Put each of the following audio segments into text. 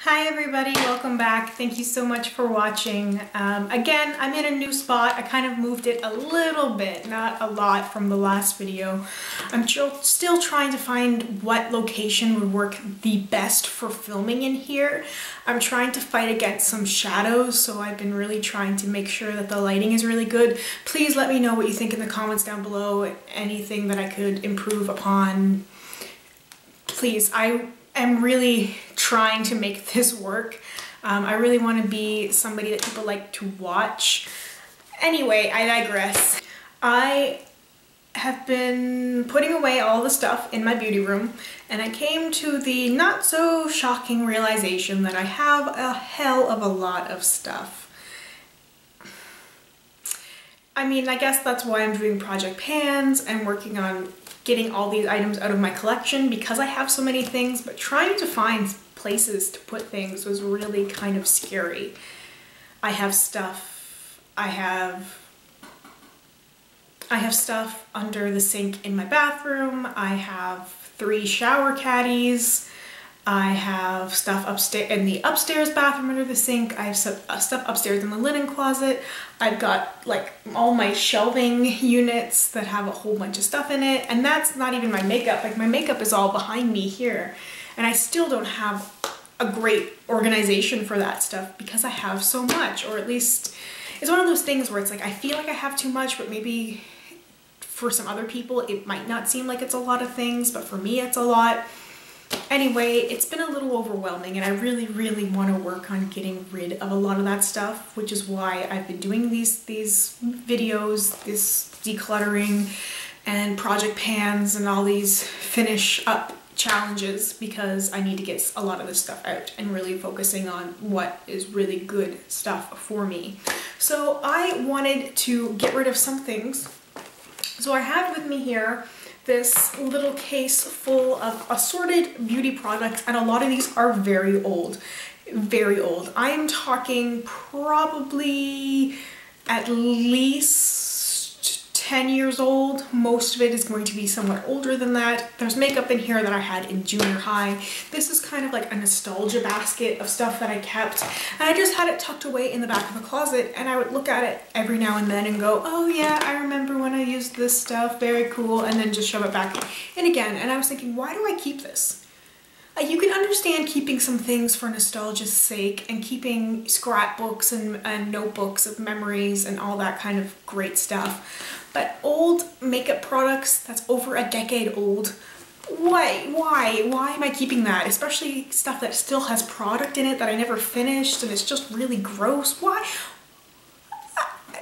Hi everybody, welcome back. Thank you so much for watching. Again, I'm in a new spot. I kind of moved it a little bit, not a lot from the last video. I'm still trying to find what location would work the best for filming in here. I'm trying to fight against some shadows, so I've been really trying to make sure that the lighting is really good. Please let me know what you think in the comments down below, anything that I could improve upon. Please, I'm really trying to make this work. I really want to be somebody that people like to watch. Anyway, I digress. I have been putting away all the stuff in my beauty room, and I came to the not so shocking realization that I have a hell of a lot of stuff. I mean, I guess that's why I'm doing project pans and working on getting all these items out of my collection, because I have so many things, but trying to find places to put things was really kind of scary. I have stuff under the sink in my bathroom. I have 3 shower caddies. I have stuff upstairs in the upstairs bathroom under the sink. I have stuff upstairs in the linen closet. I've got like all my shelving units that have a whole bunch of stuff in it. And that's not even my makeup. Like, my makeup is all behind me here. And I still don't have a great organization for that stuff because I have so much. Or at least it's one of those things where it's like I feel like I have too much, but maybe for some other people it might not seem like it's a lot of things, but for me it's a lot. Anyway, it's been a little overwhelming, and I really want to work on getting rid of a lot of that stuff, which is why I've been doing these videos, this decluttering and project pans and all these finish up challenges, because I need to get a lot of this stuff out and really focusing on what is really good stuff for me. So I wanted to get rid of some things. So I have with me here this little case full of assorted beauty products, and a lot of these are very old. Very old. I am talking probably at least 10 years old. Most of it is going to be somewhat older than that. There's makeup in here that I had in junior high. This is kind of like a nostalgia basket of stuff that I kept, and I just had it tucked away in the back of the closet, and I would look at it every now and then and go, oh yeah, I remember when I used this stuff, very cool, and then just shove it back in again. And I was thinking, why do I keep this? You can understand keeping some things for nostalgia's sake and keeping scrapbooks and notebooks of memories and all that kind of great stuff. But old makeup products that's over a decade old, why am I keeping that? Especially stuff that still has product in it that I never finished and it's just really gross. Why?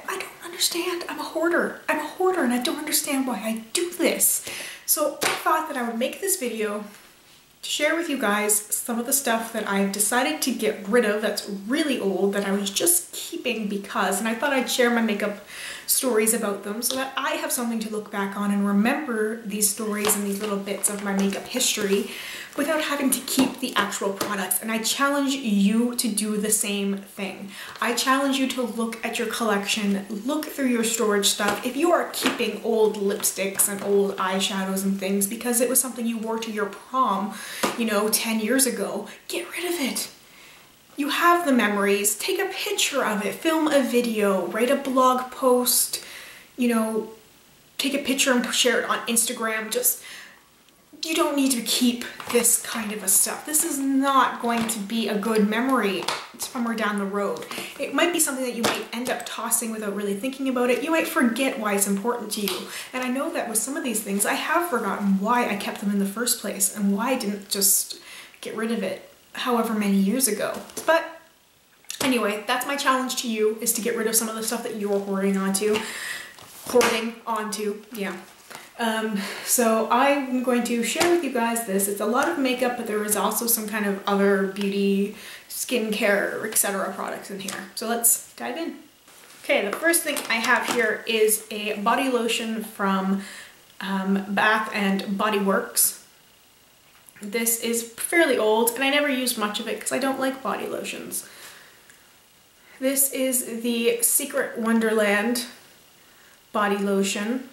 I don't understand. I'm a hoarder. I'm a hoarder, and I don't understand why I do this. So I thought that I would make this video to share with you guys some of the stuff that I've decided to get rid of that's really old, that I was just keeping because, and I thought I'd share my makeup stories about them so that I have something to look back on and remember these stories and these little bits of my makeup history without having to keep the actual products. And I challenge you to do the same thing. I challenge you to look at your collection, look through your storage stuff. If you are keeping old lipsticks and old eyeshadows and things because it was something you wore to your prom, you know, 10 years ago, get rid of it. You have the memories, take a picture of it, film a video, write a blog post, you know, take a picture and share it on Instagram. Just, you don't need to keep this kind of a stuff. This is not going to be a good memory somewhere down the road. It might be something that you might end up tossing without really thinking about it. You might forget why it's important to you. And I know that with some of these things, I have forgotten why I kept them in the first place and why I didn't just get rid of it however many years ago. But anyway, that's my challenge to you, is to get rid of some of the stuff that you're hoarding onto, yeah. So I'm going to share with you guys this. It's a lot of makeup, but there is also some kind of other beauty, skincare, etc. products in here. So let's dive in. Okay, the first thing I have here is a body lotion from Bath and Body Works. This is fairly old, and I never used much of it because I don't like body lotions. This is the Secret Wonderland body lotion.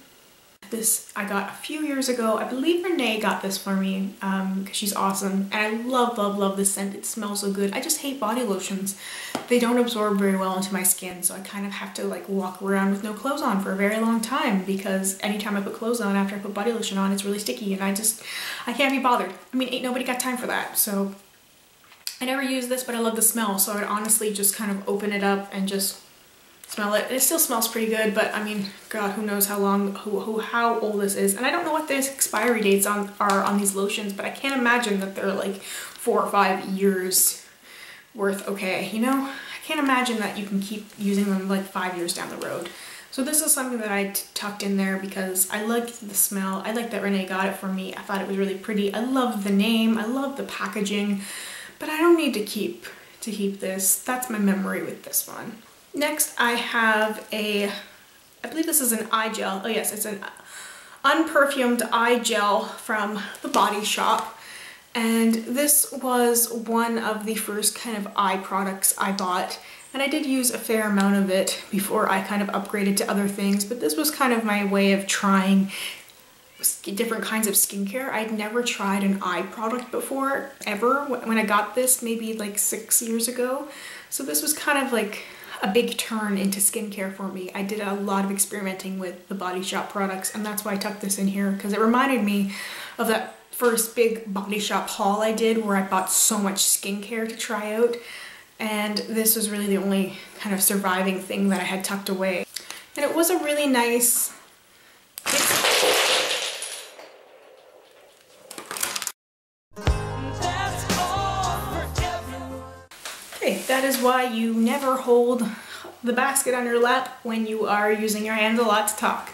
This I got a few years ago. I believe Renee got this for me because she's awesome. And I love, love, love this scent. It smells so good. I just hate body lotions. They don't absorb very well into my skin, so I kind of have to like walk around with no clothes on for a very long time because anytime I put clothes on after I put body lotion on, it's really sticky and I can't be bothered. I mean, ain't nobody got time for that. So I never use this, but I love the smell. So I'd honestly just kind of open it up and just smell it. It still smells pretty good, but I mean, God, who knows how long, how old this is. And I don't know what the expiry dates are on these lotions, but I can't imagine that they're like 4 or 5 years worth okay, you know? I can't imagine that you can keep using them like 5 years down the road. So this is something that I tucked in there because I liked the smell. I liked that Renee got it for me. I thought it was really pretty. I love the name. I love the packaging, but I don't need to keep this. That's my memory with this one. Next, I have I believe this is an eye gel. Oh yes, it's an unperfumed eye gel from the Body Shop. And this was one of the first kind of eye products I bought. And I did use a fair amount of it before I kind of upgraded to other things. But this was kind of my way of trying different kinds of skincare. I'd never tried an eye product before, ever. When I got this, maybe like 6 years ago. So this was kind of like a big turn into skincare for me. I did a lot of experimenting with the Body Shop products, and that's why I tucked this in here, because it reminded me of that first big Body Shop haul I did where I bought so much skincare to try out, and this was really the only kind of surviving thing that I had tucked away. And it was a really nice... Okay, that is why you never hold the basket on your lap when you are using your hands a lot to talk.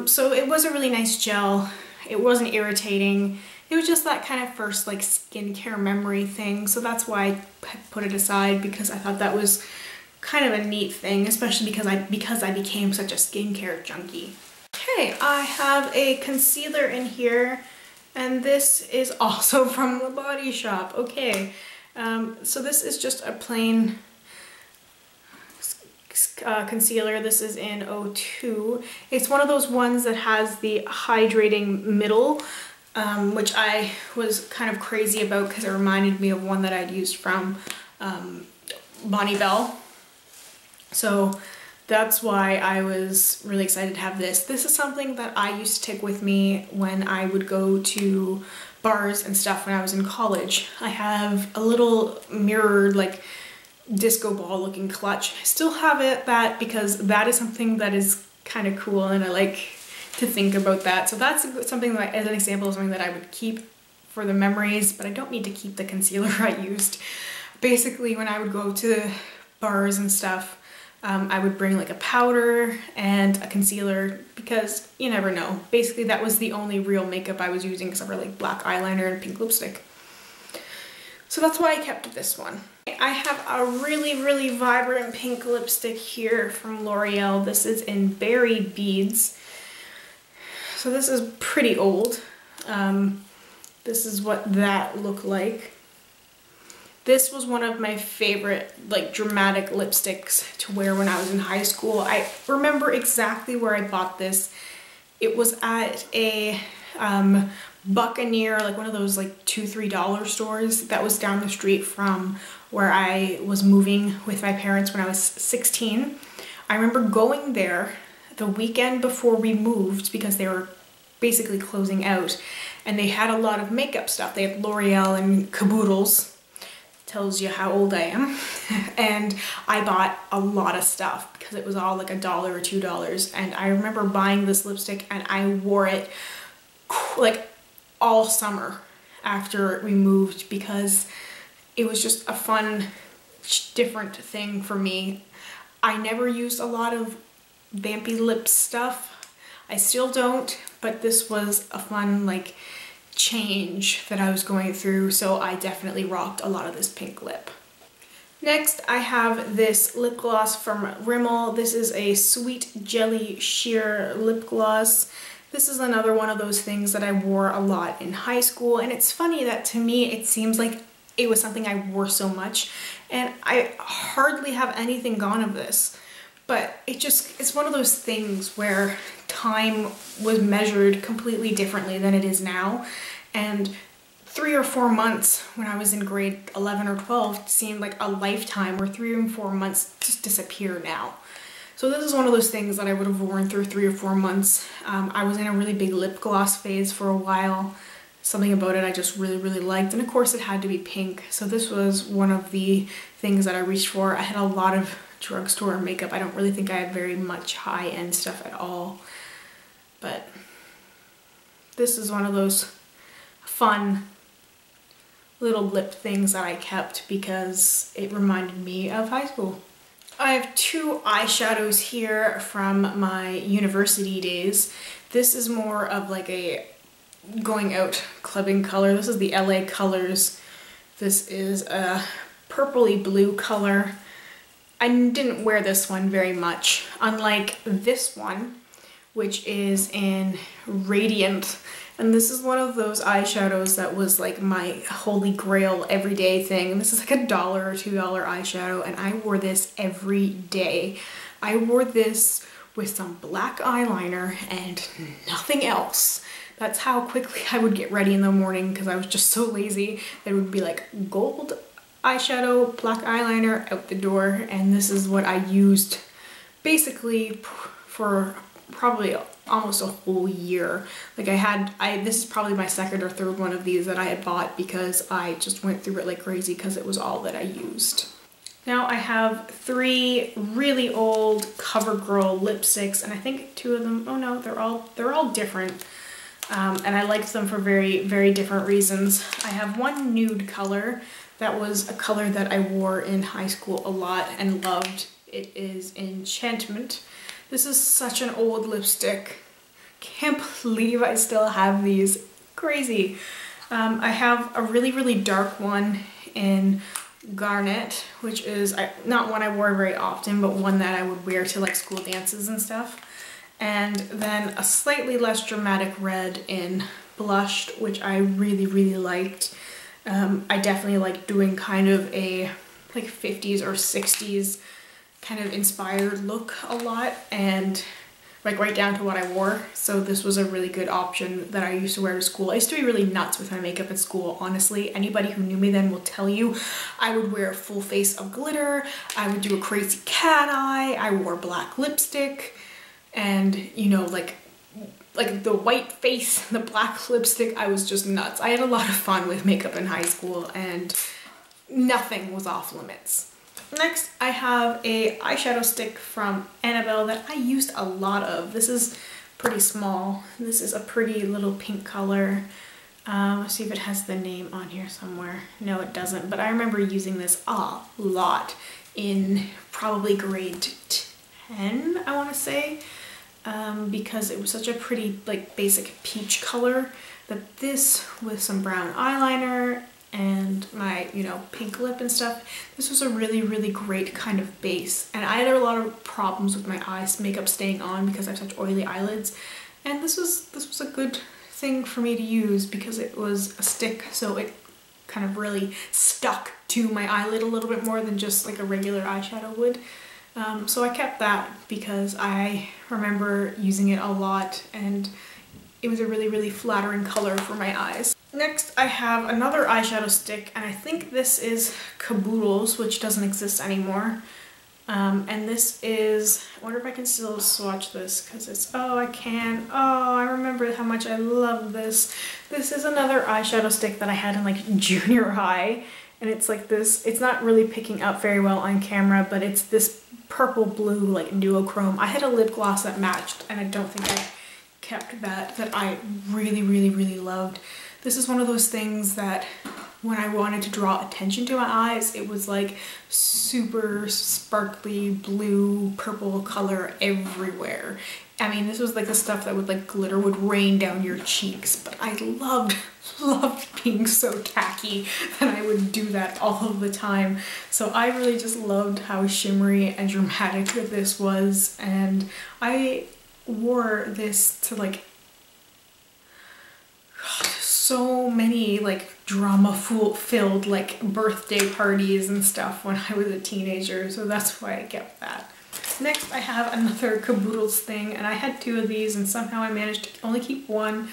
So it was a really nice gel. It wasn't irritating. It was just that kind of first like skincare memory thing. So that's why I put it aside, because I thought that was kind of a neat thing, especially because I became such a skincare junkie. Okay, I have a concealer in here, and this is also from the Body Shop. Okay. So this is just a plain concealer. This is in 02. It's one of those ones that has the hydrating middle, which I was kind of crazy about because it reminded me of one that I'd used from Bonnie Bell. So that's why I was really excited to have this. This is something that I used to take with me when I would go to bars and stuff when I was in college. I have a little mirrored like disco ball looking clutch. I still have that because that is something that is kind of cool and I like to think about that. So that's something that, as an example, of something that I would keep for the memories, but I don't need to keep the concealer I used. Basically, when I would go to bars and stuff, I would bring like a powder and a concealer because you never know. Basically, that was the only real makeup I was using except for like black eyeliner and pink lipstick. So that's why I kept this one. I have a really, really vibrant pink lipstick here from L'Oreal. This is in Berry Beads. So this is pretty old. This is what that looked like. This was one of my favorite like dramatic lipsticks to wear when I was in high school. I remember exactly where I bought this. It was at a Buccaneer, like one of those like $2–3 stores that was down the street from where I was moving with my parents when I was 16. I remember going there the weekend before we moved because they were basically closing out, and they had a lot of makeup stuff. They had L'Oreal and Caboodles. Tells you how old I am. And I bought a lot of stuff because it was all like $1 or $2. And I remember buying this lipstick and I wore it like all summer after we moved because it was just a fun, different thing for me. I never used a lot of vampy lip stuff. I still don't, but this was a fun like change that I was going through, so I definitely rocked a lot of this pink lip. Next, I have this lip gloss from Rimmel. This is a Sweet Jelly Sheer lip gloss. This is another one of those things that I wore a lot in high school, and it's funny that to me it seems like it was something I wore so much, and I hardly have anything gone of this. But it's one of those things where time was measured completely differently than it is now. And 3 or 4 months when I was in grade 11 or 12 seemed like a lifetime, where 3 or 4 months just disappear now. So this is one of those things that I would have worn through 3 or 4 months. I was in a really big lip gloss phase for a while. Something about it I just really liked, and of course it had to be pink. So this was one of the things that I reached for. I had a lot of drugstore makeup. I don't really think I have very much high-end stuff at all. But this is one of those fun little lip things that I kept because it reminded me of high school. I have 2 eyeshadows here from my university days. This is more of like a going out clubbing color. This is the LA Colors. This is a purpley blue color. I didn't wear this one very much, unlike this one, which is in Radiant. And this is one of those eyeshadows that was like my holy grail everyday thing. This is like $1 or $2 eyeshadow, and I wore this every day. I wore this with some black eyeliner and nothing else. That's how quickly I would get ready in the morning because I was just so lazy. It would be like gold eyeshadow, black eyeliner, out the door, and this is what I used basically for probably almost a whole year. Like this is probably my 2nd or 3rd one of these that I had bought because I just went through it like crazy because it was all that I used. Now I have 3 really old CoverGirl lipsticks, and I think 2 of them, oh no, they're all different. And I liked them for very different reasons. I have one nude color that was a color that I wore in high school a lot and loved. It is Enchantment. This is such an old lipstick. Can't believe I still have these. Crazy. I have a really dark one in Garnet, which is not one I wore very often, but one that I would wear to like school dances and stuff. And then a slightly less dramatic red in Blushed, which I really liked. I definitely like doing kind of a like 50s or 60s kind of inspired look a lot, and like right down to what I wore. So this was a really good option that I used to wear to school. I used to be really nuts with my makeup in school, honestly. Anybody who knew me then will tell you I would wear a full face of glitter, I would do a crazy cat eye, I wore black lipstick, and you know, like the white face, the black lipstick, I was just nuts. I had a lot of fun with makeup in high school and nothing was off limits. Next, I have a eyeshadow stick from Annabelle that I used a lot of. This is pretty small. This is a pretty little pink color. Let's see if it has the name on here somewhere. No, it doesn't, but I remember using this a lot in probably grade 10, I want to say, because it was such a pretty like basic peach color that this with some brown eyeliner and my, you know, pink lip and stuff, this was a really great kind of base. And I had a lot of problems with my eyes makeup staying on because I have such oily eyelids, and this was a good thing for me to use because it was a stick, so it kind of really stuck to my eyelid a little bit more than just like a regular eyeshadow would. So I kept that because I remember using it a lot and it was a really flattering color for my eyes. Next, I have another eyeshadow stick, and I think this is Caboodles, which doesn't exist anymore. And this is, I wonder if I can still swatch this because it's, oh, I can. Oh, I remember how much I love this. This is another eyeshadow stick that I had in like junior high, and it's like this, it's not really picking up very well on camera, but it's this purple blue like duochrome. I had a lip gloss that matched, and I don't think I kept that I really loved. This is one of those things that when I wanted to draw attention to my eyes, it was like super sparkly blue, purple color everywhere. I mean, this was like the stuff that would like glitter would rain down your cheeks, but I loved being so tacky that I would do that all of the time. So I really just loved how shimmery and dramatic this was, and I wore this to like so many like drama-filled like birthday parties and stuff when I was a teenager, so that's why I kept that. Next I have another Caboodles thing, and I had two of these and somehow I managed to only keep one.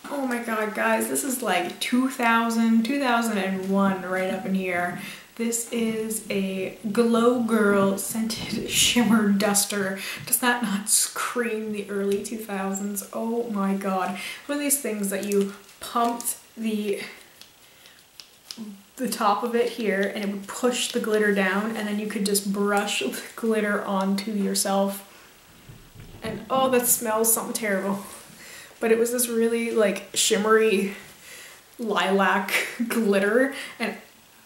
Oh my god, guys, this is like 2001 right up in here. This is a Glow Girl scented shimmer duster. Does that not scream the early 2000s? Oh my god. One of these things that you pumped the top of it here and it would push the glitter down, and then you could just brush the glitter onto yourself. And oh, that smells something terrible. But it was this really like shimmery lilac glitter, and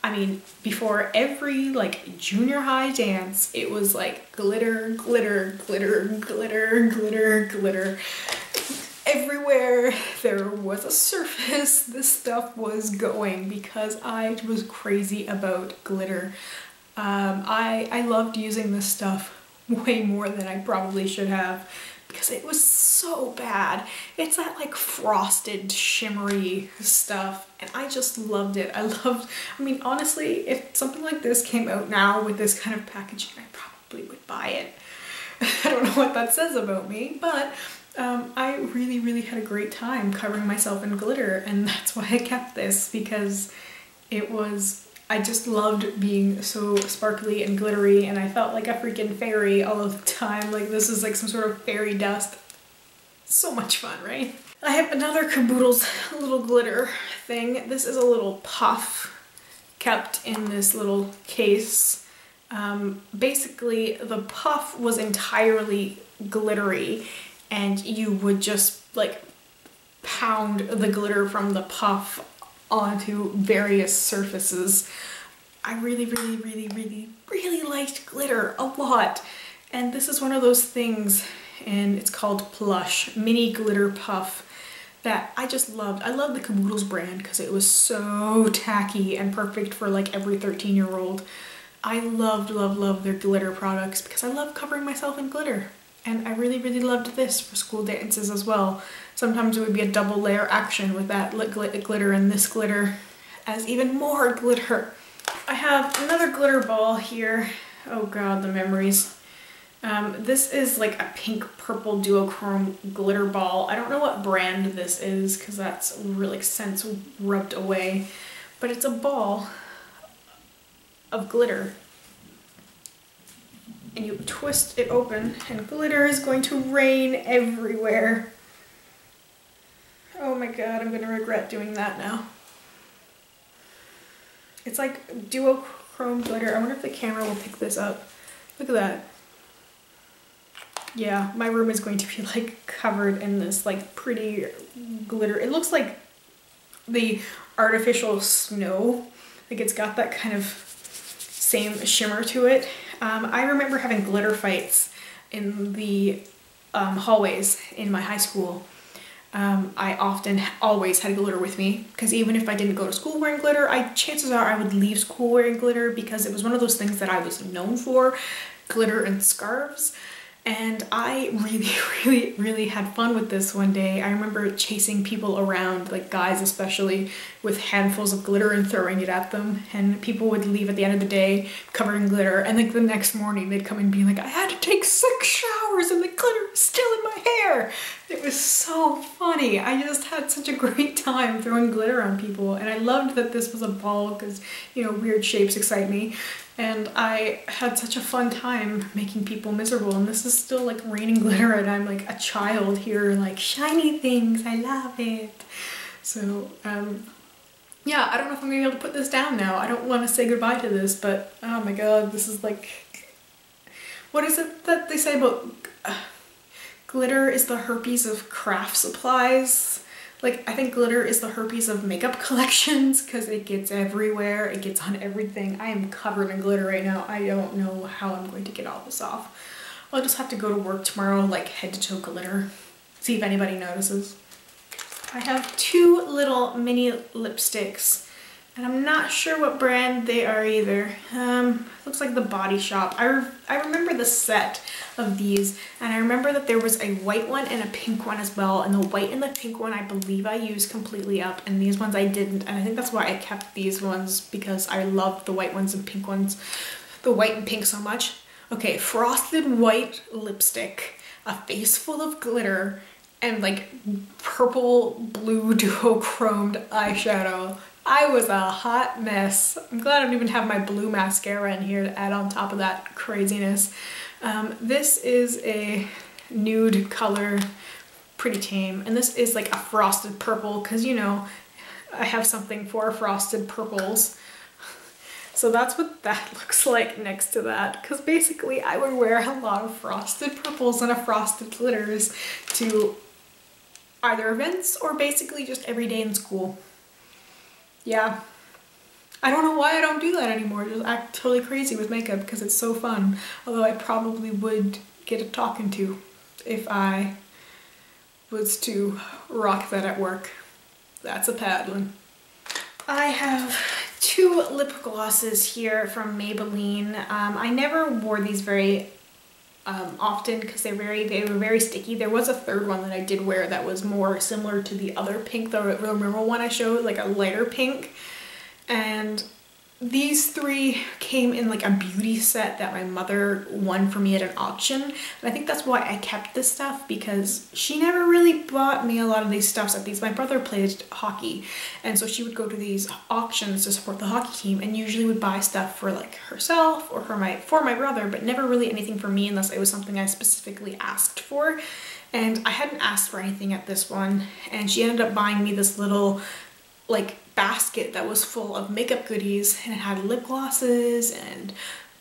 I mean, before every like junior high dance, it was like glitter, glitter, glitter, glitter, glitter, glitter. Everywhere there was a surface, this stuff was going because I was crazy about glitter. I loved using this stuff way more than I probably should have because it was so bad. It's that like frosted shimmery stuff and I just loved it. I mean, honestly, if something like this came out now with this kind of packaging, I probably would buy it. I don't know what that says about me, but I really had a great time covering myself in glitter, and that's why I kept this, because I just loved being so sparkly and glittery, and I felt like a freaking fairy all of the time. Like this is like some sort of fairy dust. So much fun, right? I have another Caboodles little glitter thing. This is a little puff kept in this little case. Basically the puff was entirely glittery, and you would just like pound the glitter from the puff onto various surfaces. I really liked glitter a lot, and this is one of those things, and it's called Plush Mini Glitter Puff, that I just loved. I love the Caboodles brand because it was so tacky and perfect for like every 13-year-old. I love their glitter products because I love covering myself in glitter. And I really loved this for school dances as well. Sometimes it would be a double layer action with that glitter and this glitter as even more glitter. I have another glitter ball here. Oh god, the memories. This is like a pink purple duochrome glitter ball. I don't know what brand this is because that's really since rubbed away, but it's a ball of glitter. And you twist it open and glitter is going to rain everywhere. Oh my god, I'm gonna regret doing that now. It's like duochrome glitter. I wonder if the camera will pick this up. Look at that. Yeah, my room is going to be like covered in this like pretty glitter. It looks like the artificial snow. Like it's got that kind of same shimmer to it. I remember having glitter fights in the hallways in my high school. I always had glitter with me because even if I didn't go to school wearing glitter, chances are I would leave school wearing glitter because it was one of those things that I was known for, glitter and scarves. And I really had fun with this one day. I remember chasing people around, like guys especially, with handfuls of glitter and throwing it at them, and people would leave at the end of the day covered in glitter, and like the next morning they'd come and be like, I had to take 6 showers and the glitter is still in my hair. It was so funny. I just had such a great time throwing glitter on people, and I loved that this was a ball because, you know, weird shapes excite me. And I had such a fun time making people miserable, and this is still like raining glitter and I'm like a child here like shiny things, I love it. So yeah, I don't know if I'm gonna be able to put this down now. I don't want to say goodbye to this, but oh my god, this is like, what is it that they say about glitter is the herpes of craft supplies? Like, I think glitter is the herpes of makeup collections because it gets everywhere, it gets on everything. I am covered in glitter right now. I don't know how I'm going to get all this off. I'll just have to go to work tomorrow, like head to toe glitter, see if anybody notices. I have 2 little mini lipsticks, and I'm not sure what brand they are either. Looks like the Body Shop. I remember the set of these, and I remember that there was a white one and a pink one as well, and the white and the pink one I believe I used completely up, and these ones I didn't, and I think that's why I kept these ones, because I loved the white ones and pink ones, the white and pink so much. Okay, frosted white lipstick, a face full of glitter, and like purple blue duochromed eyeshadow. I was a hot mess. I'm glad I don't even have my blue mascara in here to add on top of that craziness. This is a nude color, pretty tame, and this is like a frosted purple because, you know, I have something for frosted purples. So that's what that looks like next to that, because basically I would wear a lot of frosted purples and a frosted glitters to either events or basically just every day in school. Yeah. I don't know why I don't do that anymore. Just act totally crazy with makeup because it's so fun. Although I probably would get a talking to if I was to rock that at work. That's a paddling. I have two lip glosses here from Maybelline. I never wore these very often because they were very sticky. There was a third one that I did wear that was more similar to the other pink, the remember one I showed, like a lighter pink. And these three came in like a beauty set that my mother won for me at an auction. And I think that's why I kept this stuff, because she never really bought me a lot of these stuffs at these. My brother played hockey, and so she would go to these auctions to support the hockey team and usually would buy stuff for like herself or for my brother, but never really anything for me unless it was something I specifically asked for. And I hadn't asked for anything at this one, and she ended up buying me this little like basket that was full of makeup goodies, and it had lip glosses and,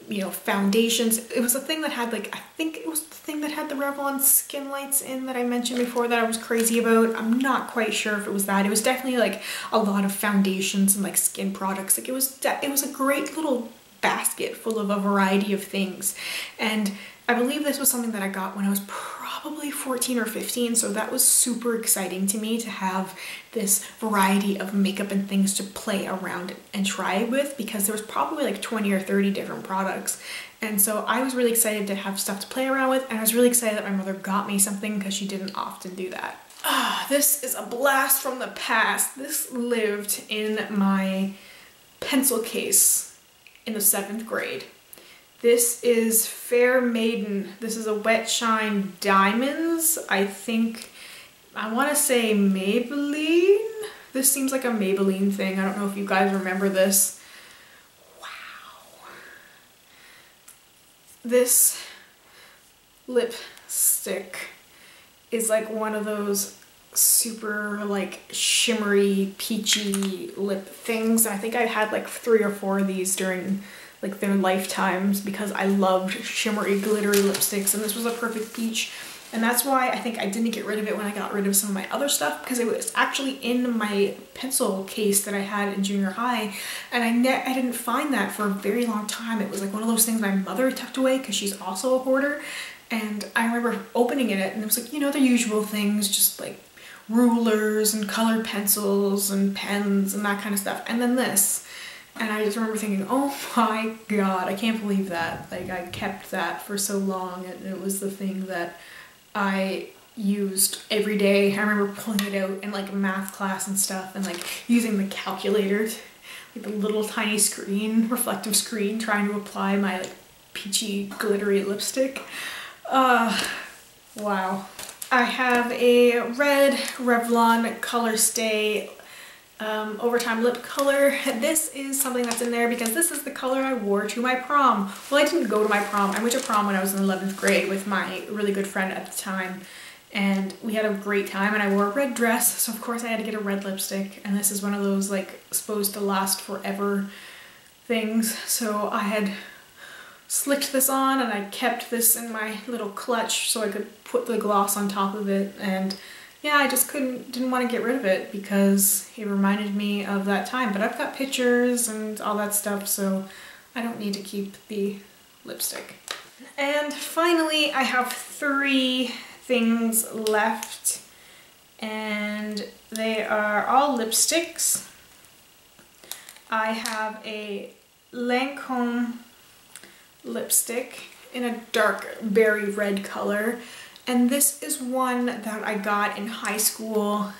you know, foundations. It was a thing that had like, I think it was the thing that had the Revlon skin lights in that I mentioned before that I was crazy about. I'm not quite sure if it was that. It was definitely like a lot of foundations and like skin products. Like it was a great little basket full of a variety of things. And I believe this was something that I got when I was probably 14 or 15, so that was super exciting to me to have this variety of makeup and things to play around and try with, because there was probably like 20 or 30 different products. And so I was really excited to have stuff to play around with, and I was really excited that my mother got me something because she didn't often do that. This is a blast from the past. This lived in my pencil case in the 7th grade. This is Fair Maiden. This is a Wet Shine Diamonds. I want to say Maybelline. This seems like a Maybelline thing. I don't know if you guys remember this. Wow. This lipstick is like one of those super like shimmery, peachy lip things. I think I had like 3 or 4 of these during like their lifetimes because I loved shimmery, glittery lipsticks, and this was a perfect peach. And that's why I think I didn't get rid of it when I got rid of some of my other stuff, because it was actually in my pencil case that I had in junior high, and I didn't find that for a very long time. It was like one of those things my mother tucked away because she's also a hoarder, and I remember opening it and it was like, you know, the usual things, just like rulers and colored pencils and pens and that kind of stuff, and then this. And I just remember thinking, oh my god, I can't believe that. Like, I kept that for so long, and it was the thing that I used every day. I remember pulling it out in like math class and stuff, and like using the calculator, like the little tiny screen, reflective screen, trying to apply my like peachy glittery lipstick. Wow. I have a red Revlon Color Stay Overtime lip color. This is something that's in there because this is the color I wore to my prom. Well, I didn't go to my prom. I went to prom when I was in 11th grade with my really good friend at the time, and we had a great time, and I wore a red dress, so of course I had to get a red lipstick, and this is one of those like supposed to last forever things. So I had slicked this on, and I kept this in my little clutch so I could put the gloss on top of it. And yeah, I just didn't want to get rid of it because it reminded me of that time. But I've got pictures and all that stuff, so I don't need to keep the lipstick. And finally, I have 3 things left, and they are all lipsticks. I have a Lancome lipstick in a dark berry red color. And this is one that I got in high school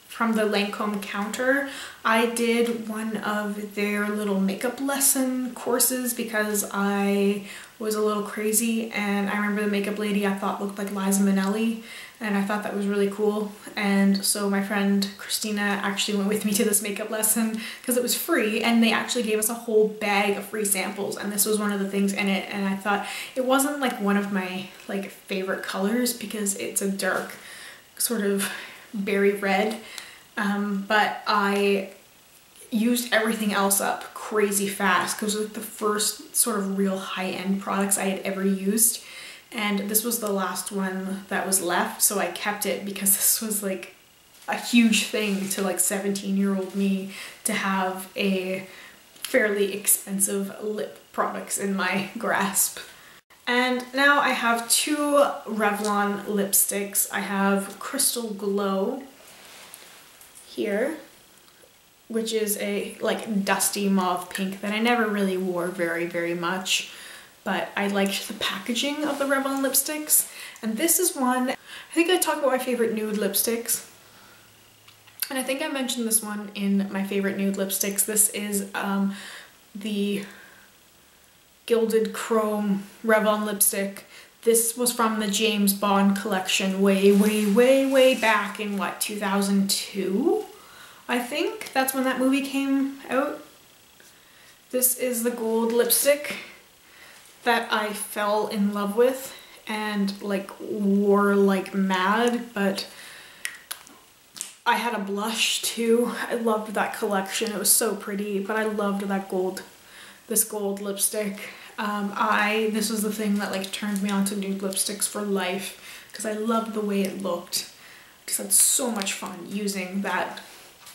from the Lancome counter. I did one of their little makeup lesson courses because I was a little crazy, and I remember the makeup lady I thought looked like Liza Minnelli, and I thought that was really cool. And so my friend Christina actually went with me to this makeup lesson because it was free, and they actually gave us a whole bag of free samples, and this was one of the things in it. And I thought it wasn't like one of my like favorite colors because it's a dark sort of berry red, but I used everything else up crazy fast because it was like the first sort of real high-end products I had ever used, and this was the last one that was left, so I kept it because this was like a huge thing to like 17-year-old me to have a fairly expensive lip products in my grasp. And now I have two Revlon lipsticks. I have Crystal Glow here, which is a like dusty mauve pink that I never really wore very much, but I liked the packaging of the Revlon lipsticks. And this is one, I think I talked about my favorite nude lipsticks, and I think I mentioned this one in my favorite nude lipsticks. This is the Gilded Chrome Revlon lipstick. This was from the James Bond collection way back in what, 2002? I think that's when that movie came out. This is the gold lipstick that I fell in love with and like wore like mad, but I had a blush too. I loved that collection. It was so pretty, but I loved that this gold lipstick. This was the thing that like turned me on to nude lipsticks for life because I loved the way it looked. Just had so much fun using that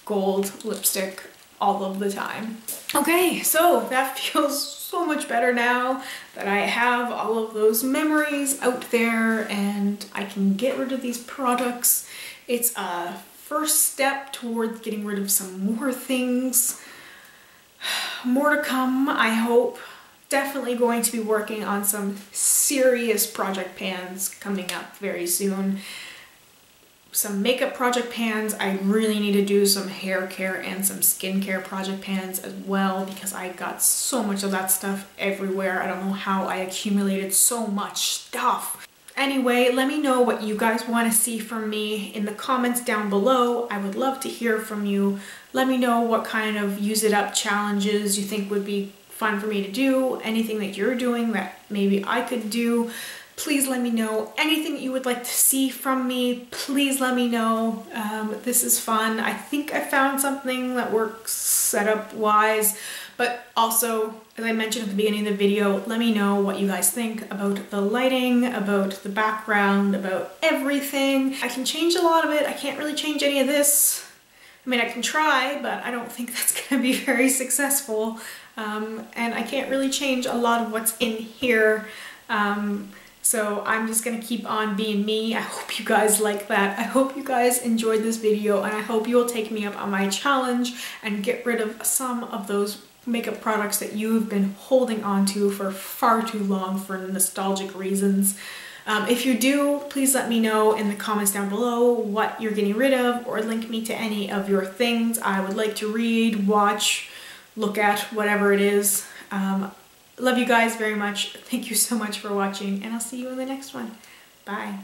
gold lipstick all of the time. Okay, so that feels so much better now that I have all of those memories out there and I can get rid of these products. It's a first step towards getting rid of some more things. More to come, I hope. Definitely going to be working on some serious project pans coming up very soon. Some makeup project pans. I really need to do some hair care and some skincare project pans as well because I got so much of that stuff everywhere. I don't know how I accumulated so much stuff. Anyway, let me know what you guys want to see from me in the comments down below. I would love to hear from you. Let me know what kind of use it up challenges you think would be fun for me to do. Anything that you're doing that maybe I could do. Please let me know. Anything that you would like to see from me, please let me know. This is fun. I think I found something that works setup wise, but also, as I mentioned at the beginning of the video, let me know what you guys think about the lighting, about the background, about everything. I can change a lot of it. I can't really change any of this. I mean, I can try, but I don't think that's gonna be very successful. And I can't really change a lot of what's in here. So I'm just gonna keep on being me. I hope you guys like that. I hope you guys enjoyed this video, and I hope you will take me up on my challenge and get rid of some of those makeup products that you've been holding on to for far too long for nostalgic reasons. If you do, please let me know in the comments down below what you're getting rid of, or link me to any of your things I would like to read, watch, look at, whatever it is. Love you guys very much. Thank you so much for watching, and I'll see you in the next one. Bye.